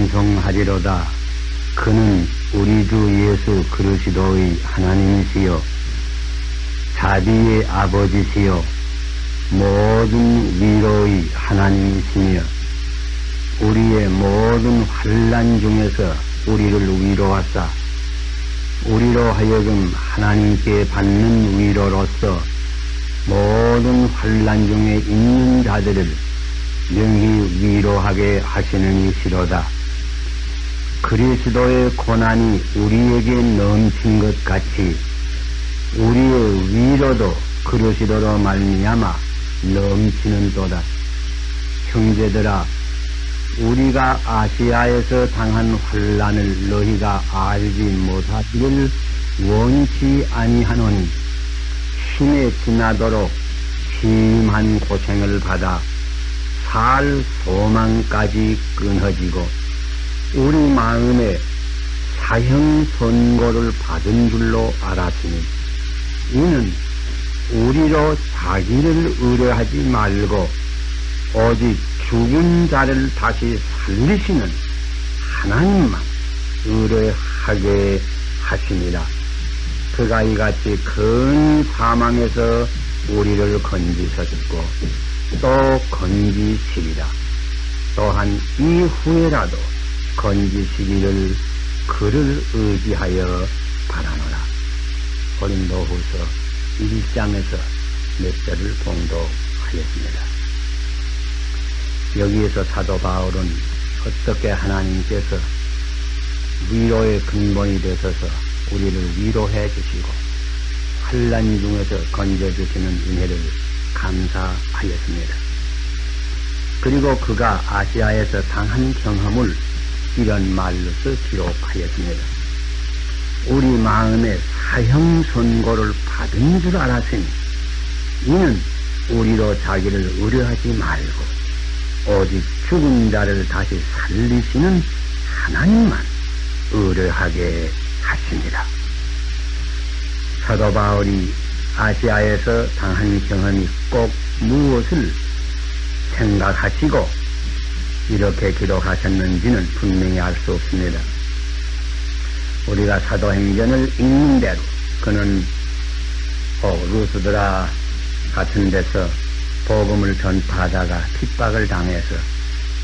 찬송하리로다. 그는 우리 주 예수 그리스도의 하나님이시요 자비의 아버지시요 모든 위로의 하나님이시며 우리의 모든 환난 중에서 우리를 위로하사 우리로 하여금 하나님께 받는 위로로서 모든 환난 중에 있는 자들을 능히 위로하게 하시는 이시로다. 그리스도의 고난이 우리에게 넘친 것 같이 우리의 위로도 그리스도로 말미암아 넘치는도다. 형제들아, 우리가 아시아에서 당한 환난을 너희가 알지 못하기를 원치 아니하노니 힘에 지나도록 심한 고생을 받아 살 소망까지 끊어지고 우리 마음에 사형 선고를 받은 줄로 알았으니 이는 우리로 자기를 의뢰하지 말고 오직 죽은 자를 다시 살리시는 하나님만 의뢰하게 하시니라. 그가 이같이 큰 사망에서 우리를 건지셨고 또 건지시리라. 또한 이후에라도 건지시기를 그를 의지하여 바라노라. 고린도후서 1장에서 몇 절을 봉독하였습니다. 여기에서 사도 바울은 어떻게 하나님께서 위로의 근본이 되셔서 우리를 위로해 주시고 환난 중에서 건져주시는 은혜를 감사하였습니다. 그리고 그가 아시아에서 당한 경험을 이런 말로서 기록하였습니다. 우리 마음에 사형 선고를 받은 줄 알았으니 이는 우리로 자기를 의뢰하지 말고 오직 죽은 자를 다시 살리시는 하나님만 의뢰하게 하십니다. 사도 바울이 아시아에서 당한 경험이 꼭 무엇을 생각하시고 이렇게 기록하셨는지는 분명히 알 수 없습니다. 우리가 사도행전을 읽는 대로 그는 루스드라 같은 데서 복음을 전파하다가 핍박을 당해서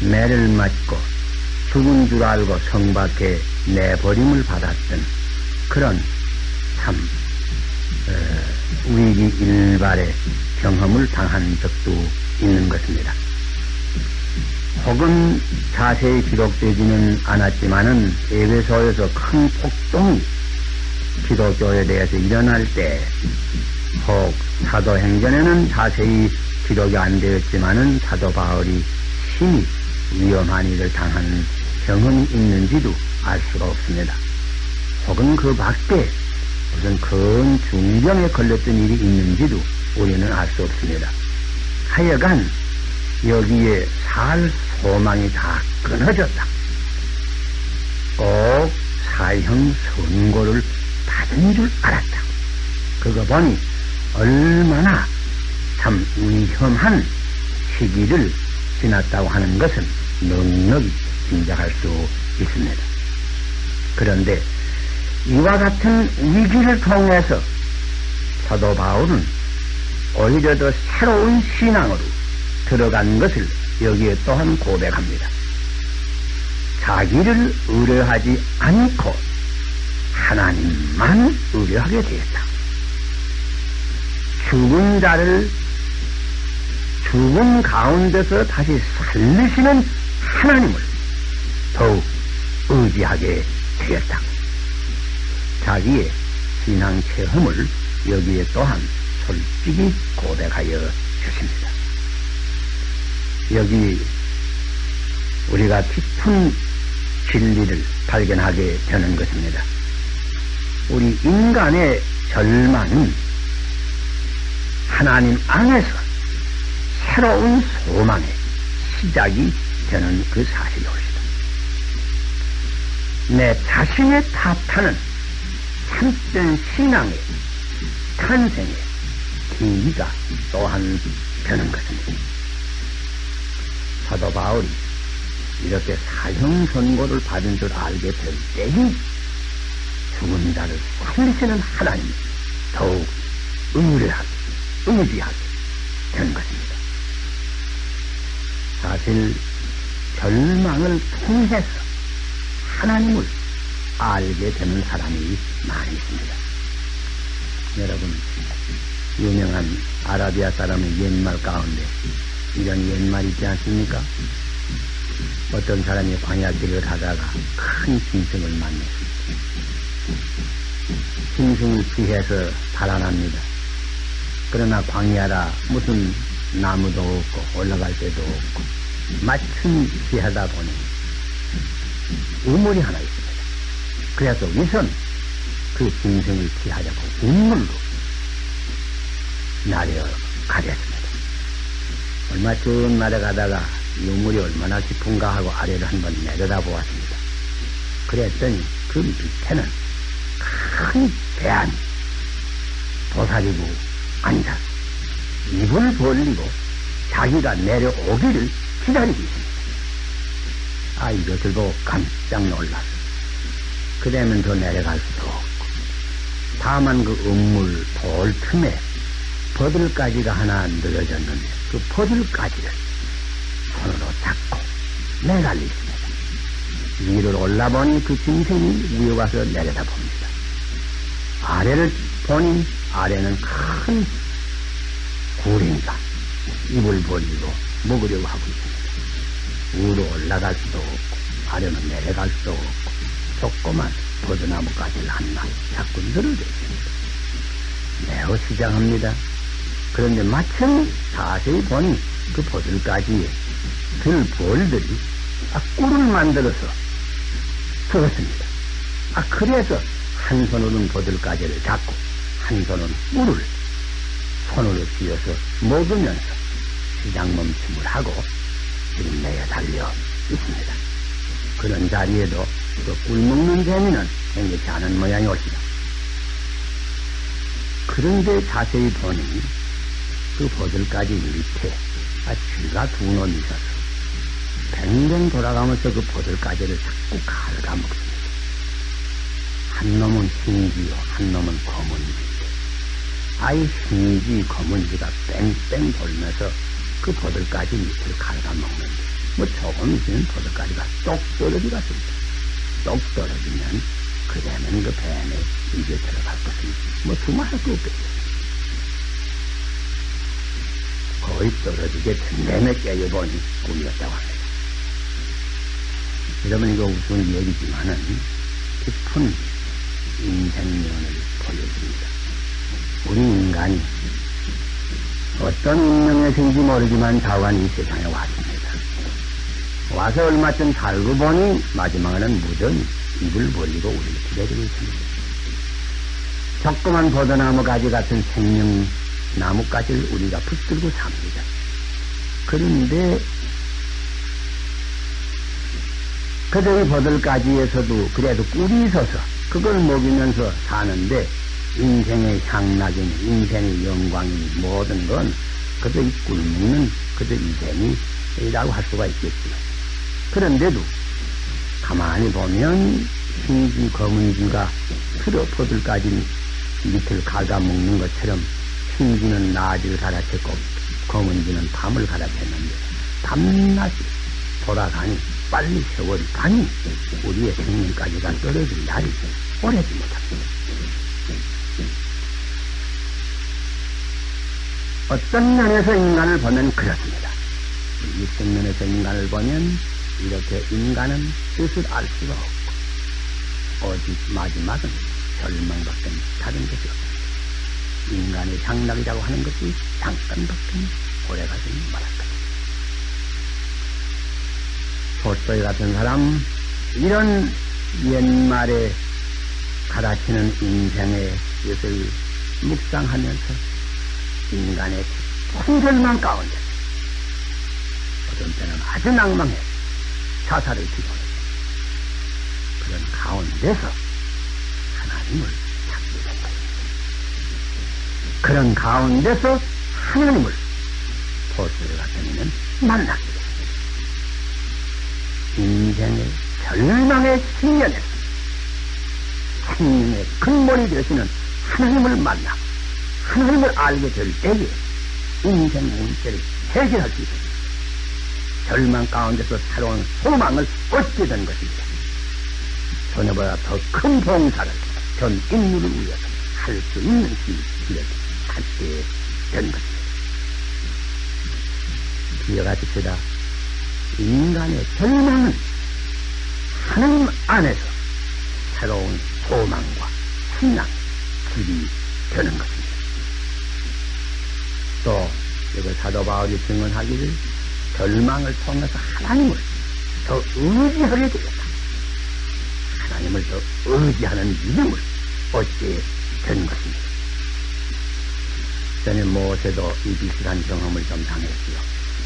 매를 맞고 죽은 줄 알고 성 밖에 내버림을 받았던 그런 참 위기 일발의 경험을 당한 적도 있는 것입니다. 혹은 자세히 기록되지는 않았지만은 에베소에서 큰 폭동이 기독교에 대해서 일어날 때 혹 사도행전에는 자세히 기록이 안 되었지만은 사도 바울이 심히 위험한 일을 당한 경험이 있는지도 알 수가 없습니다. 혹은 그 밖에 무슨 큰 중병에 걸렸던 일이 있는지도 우리는 알 수 없습니다. 하여간 여기에 살 소망이 다 끊어졌다. 꼭 사형 선고를 받은 줄 알았다. 그거 보니 얼마나 참 위험한 시기를 지났다고 하는 것은 넉넉히 짐작할 수 있습니다. 그런데 이와 같은 위기를 통해서 사도 바울은 오히려 더 새로운 신앙으로 들어간 것을 여기에 또한 고백합니다. 자기를 의뢰하지 않고 하나님만 의뢰하게 되었다. 죽은 자를 죽은 가운데서 다시 살리시는 하나님을 더욱 의지하게 되었다. 자기의 신앙 체험을 여기에 또한 솔직히 고백하여 주십니다. 여기 우리가 깊은 진리를 발견하게 되는 것입니다. 우리 인간의 절망은 하나님 안에서 새로운 소망의 시작이 되는 그 사실이 옳습니다. 내 자신의 탓하는 참된 신앙의 탄생의 계기가 또한 되는 것입니다. 사도 바울이 이렇게 사형 선고를 받은 줄 알게 될 때니 죽은 자를 살리시는 하나님이 더욱 의뢰하게, 의지하게 된 것입니다. 사실 절망을 통해서 하나님을 알게 되는 사람이 많이 있습니다. 여러분, 유명한 아라비아 사람의 옛말 가운데 이런 옛말이 있지 않습니까? 어떤 사람이 광야길을 가다가 큰 짐승을 만났습니다. 짐승을 피해서 달아납니다. 그러나 광야라 무슨 나무도 없고 올라갈 데도 없고 마침 피하다 보니 우물이 하나 있습니다. 그래서 우선 그 짐승을 피하자고 우물로 내려가렸습니다. 얼마 전 날아가다가 이 우물이 얼마나 깊은가 하고 아래를 한번 내려다보았습니다. 그랬더니 그 밑에는 큰 대안이 도사리고 앉아서 입을 벌리고 자기가 내려오기를 기다리고 있습니다. 아, 이것을 보고 깜짝 놀랐어. 그러면 더 내려갈 수도 없고, 다만 그 우물 돌 틈에 버들가지가 하나 늘어졌는데 그 버들가지를 손으로 잡고 매달려 있습니다. 위를 올라보니 그 짐승이 위에 와서 내려다봅니다. 아래를 보니 아래는 큰 구리가 입을 벌리고 먹으려고 하고 있습니다. 위로 올라갈 수도 없고 아래는 내려갈 수도 없고 조그만 버드나무가지를 하나 자꾸 늘어져 있습니다. 매우 시장합니다. 그런데 마침 자세히 보니 그 버들가지에 들벌들이 꿀을 만들어서 들었습니다. 그래서 한 손으로는 버들가지를 잡고 한 손으로는 꿀을 손으로 쥐어서 먹으면서 시장 멈춤을 하고 지금 내에 달려 있습니다. 그런 자리에도 그 꿀 먹는 재미는 생기지 않은 모양이 옳습니다. 그런데 자세히 보니 그 버들가지 밑에 쥐가 두 놈이 있어서 뱅뱅 돌아가면서 그 버들가지를 자꾸 갉아먹습니다. 한 놈은 흰쥐요, 한 놈은 검은쥐. 아이 흰쥐, 검은쥐가 뺑뺑 돌면서 그 버들가지 밑을 갉아먹는데 조금 있으면 버들가지가 쏙 떨어지겠습니다. 쏙 떨어지면 그대는 그 뱀의 입에 들어갈 것은 두말할 수 없겠죠. 거의 떨어지게 된 뱀에 깨어보니 꿈이었다고 합니다. 여러분, 이거 우스운 얘기지만은 깊은 인생면을 보여줍니다. 우리 인간이 어떤 운명에서인지 모르지만 자관 이 세상에 왔습니다. 와서 얼마쯤 살고 보니 마지막에는 무전히 입을 벌리고 우리를 기다리고 있습니다. 조그만 버드나무 가지 같은 생명 나뭇가지를 우리가 붙들고 삽니다. 그런데 그저 이 버들가지에서도 그래도 꿀이 있어서 그걸 먹이면서 사는데 인생의 향락이니 인생의 영광이니 모든 건 그저 이 꿀 먹는 그저 이 재미라고 할 수가 있겠지요. 그런데도 가만히 보면 흰쥐 검은쥐가 틀어 버들가지 밑을 갉아먹는 것처럼 흰쥐는 낮을 갈아쳤고 검은쥐는 밤을 갈아쳤는데 밤낮이 돌아가니 빨리 세월이 가니 우리의 생명까지가 떨어질 날이 오래지 못합니다. 어떤 면에서 인간을 보면 그렇습니다. 육적 면에서 인간을 보면 이렇게 인간은 뜻을 알 수가 없고 오직 마지막은 절망밖에 다른 것이 없습니다. 인간의 향락이라고 하는 것이 잠깐밖에 오래가지 말할 것입니다. 톨스토이 같은 사람 이런 옛말에 가르치는 인생의 뜻을 묵상하면서 인간의 깊은 절망 가운데 어떤 때는 아주 낭망해 자살을 기도했습니다. 그런 가운데서 하나님을 찾게 된 것입니다. 그런 가운데서 하나님을 톨스토이 같은 이는 만나게 됩니다. 인생의 절망의 신년에서 생명의 근본이 되시는 하나님을 만나 하나님을 알게 될 때에 인생 문제를 해결할 수 있습니다. 절망 가운데서 새로운 소망을 얻게 된 것입니다. 전에보다 더 큰 봉사를 전 인류를 위해서 할 수 있는 길을 갖게 된 것입니다. 기억하십시다. 인간의 절망은 하나님 안에서 새로운 소망과 신앙, 길이 되는 것입니다. 또 이걸 사도 바울이 증언하기를 절망을 통해서 하나님을 더 의지하게 되었다. 하나님을 더 의지하는 믿음을 얻게 된 것입니다. 전에 모세도 이 비슷한 경험을 좀 당했지요.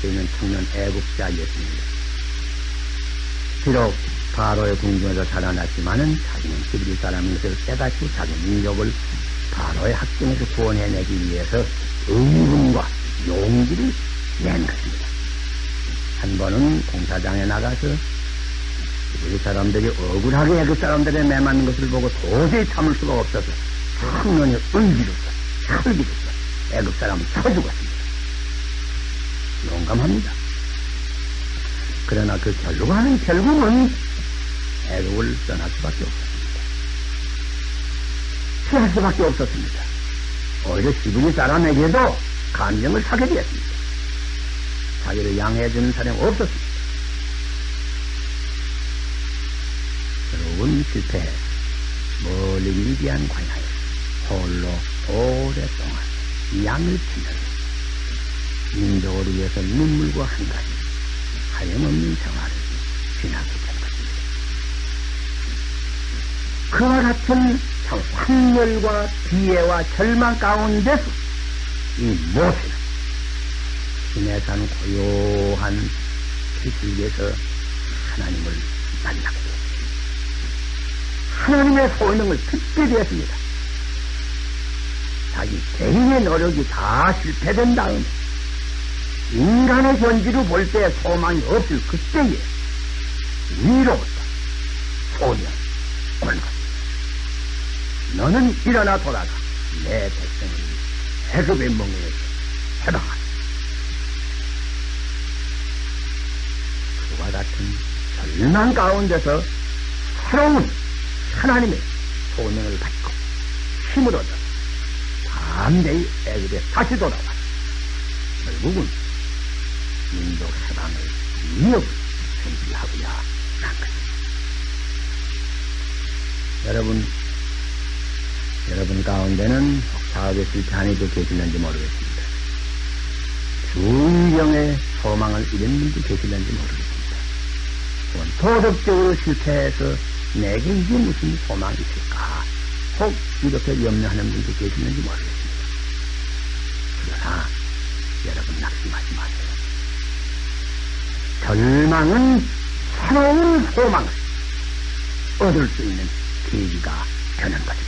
그는 청년 애국자였습니다. 비록 바로의 궁중에서 살아났지만은 자기는 히브리 사람인 것을 깨닫고 자기 민족을 바로의 학경에서 구원해내기 위해서 의문과 용기를 낸 것입니다. 한 번은 공사장에 나가서 히브리 사람들이 억울하게 애굽 사람들에 매맞는 것을 보고 도저히 참을 수가 없어서 청년이 을기로서 철기로서 애굽 사람을 쳐 죽었습니다. 용감합니다. 그러나 그 결국은 애굽을 떠날 수밖에 없었습니다. 피할 수밖에 없었습니다. 오히려 히브리 사람에게도 감정을 사게 되었습니다. 자기를 양해해주는 사람이 없었습니다. 결국은 실패해 멀리 미디안 광야에 홀로 오랫동안 양을 치면서 민족을 위해서 눈물과 한가지 하염없는 생활을 지나게 된 것입니다. 그와 같은 환멸과 비애와 절망 가운데서 이 모세는 신의 산 고요한 길에서 하나님을 만나게 되었습니다. 하나님의 소명을 듣게 되었습니다. 자기 개인의 노력이 다 실패된 다음에 인간의 견지로 볼 때 소망이 없을 그때에 위로부터 소명 오는 것입니다. 너는 일어나 돌아가 내 백성을 애굽의 멍에서 해방하라. 그와 같은 절망 가운데서 새로운 하나님의 소명을 받고 힘을 얻어 담대히 애굽에 다시 돌아와 결국은 민족 해방의 위협을 준비하고야 한 것입니다. 여러분 가운데는 사업에 실패한 이도 계실는지 모르겠습니다. 주의경의 소망을 잃은 분도 계실는지 모르겠습니다. 도덕적으로 실패해서 내게 이게 무슨 소망이 있을까? 혹 이렇게 염려하는 분도 계실는지 모르겠습니다. 그러나 여러분 낙심하지 마세요. 절망은 새로운 소망을 얻을 수 있는 계기가 되는 것입니다.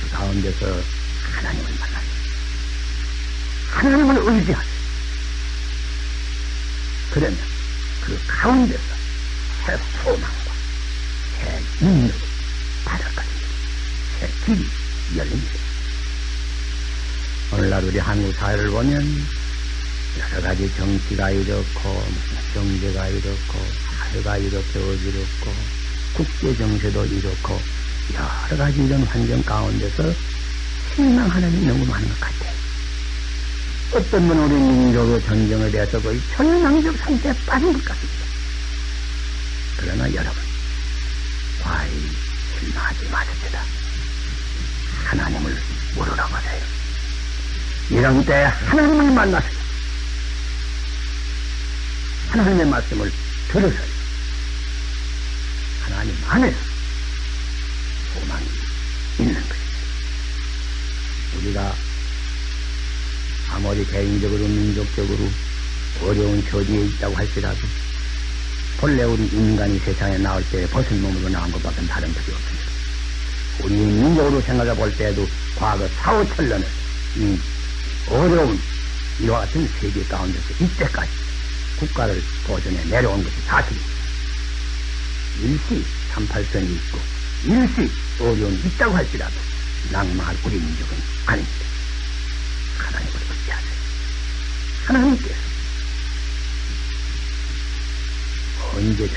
그 가운데서 하나님을 만나세요. 하나님을 의지하세요. 그러면 그 가운데서 새 소망과 새 능력을 받을 것입니다. 새 길이 열립니다. 오늘날 우리 한국 사회를 보면 여러 가지 정치가 이렇고 경제가 이렇고 사회가 이렇게 어지럽고 국제 정세도 이렇고 여러 가지 이런 환경 가운데서 실망하는 일이 너무 많은 것 같아요. 어떤 분은 우리 민족의 전쟁에 대해서 거의 절망적 상태에 빠진 것 같습니다. 그러나 여러분 과히 실망하지 마십시다. 하나님을 물어보세요. 이런 때 하나님을 만나세요. 하나님의 말씀을 들으세요. 하나님 안에서 소망이 있는 것입니다. 우리가 아무리 개인적으로 민족적으로 어려운 처지에 있다고 할지라도 본래 우리 인간이 세상에 나올 때 벗은 몸으로 나온 것밖에 다른 것이 없습니다. 우리 민족으로 생각해 볼 때에도 과거 4, 5천년을 이 어려운 이와 같은 세계 가운데서 이때까지 국가를 보존해 내려온 것이 사실입니다. 일시 38선이 있고 일시 어려움이 있다고 할지라도 낭망할 우리 민족은 아닙니다. 하나님을 의지하세요. 하나님께서 언제든지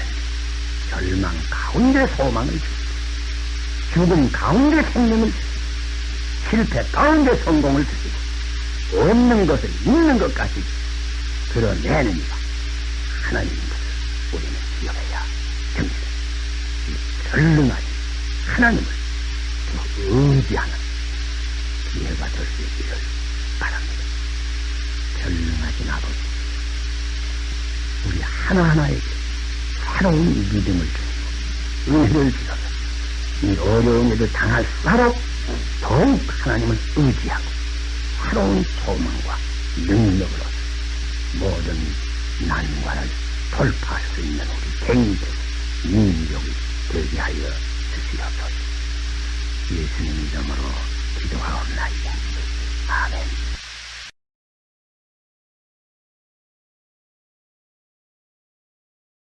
절망 가운데 소망을 주시고 죽음 가운데 생명을 주시고 실패 가운데 성공을 주시고 없는 것을 있는 것까지 드러내는 이가 하나님인 것을 우리는 기억해야 됩니다. 이 전능하신 하나님을 더 의지하는 기회가 될 수 있기를 바랍니다. 전능하신 아버지, 우리 하나하나에게 새로운 믿음을 주시고 은혜를 주셔서 이 어려운 일을 당할수록 더욱 하나님을 의지하고 새로운 소망과 능력으로 모든 난관을 돌파할 수 있는 우리 개인들, 민족이 되게 하여 주시옵소서. 예수님 이름으로 기도하옵나이다. 아멘.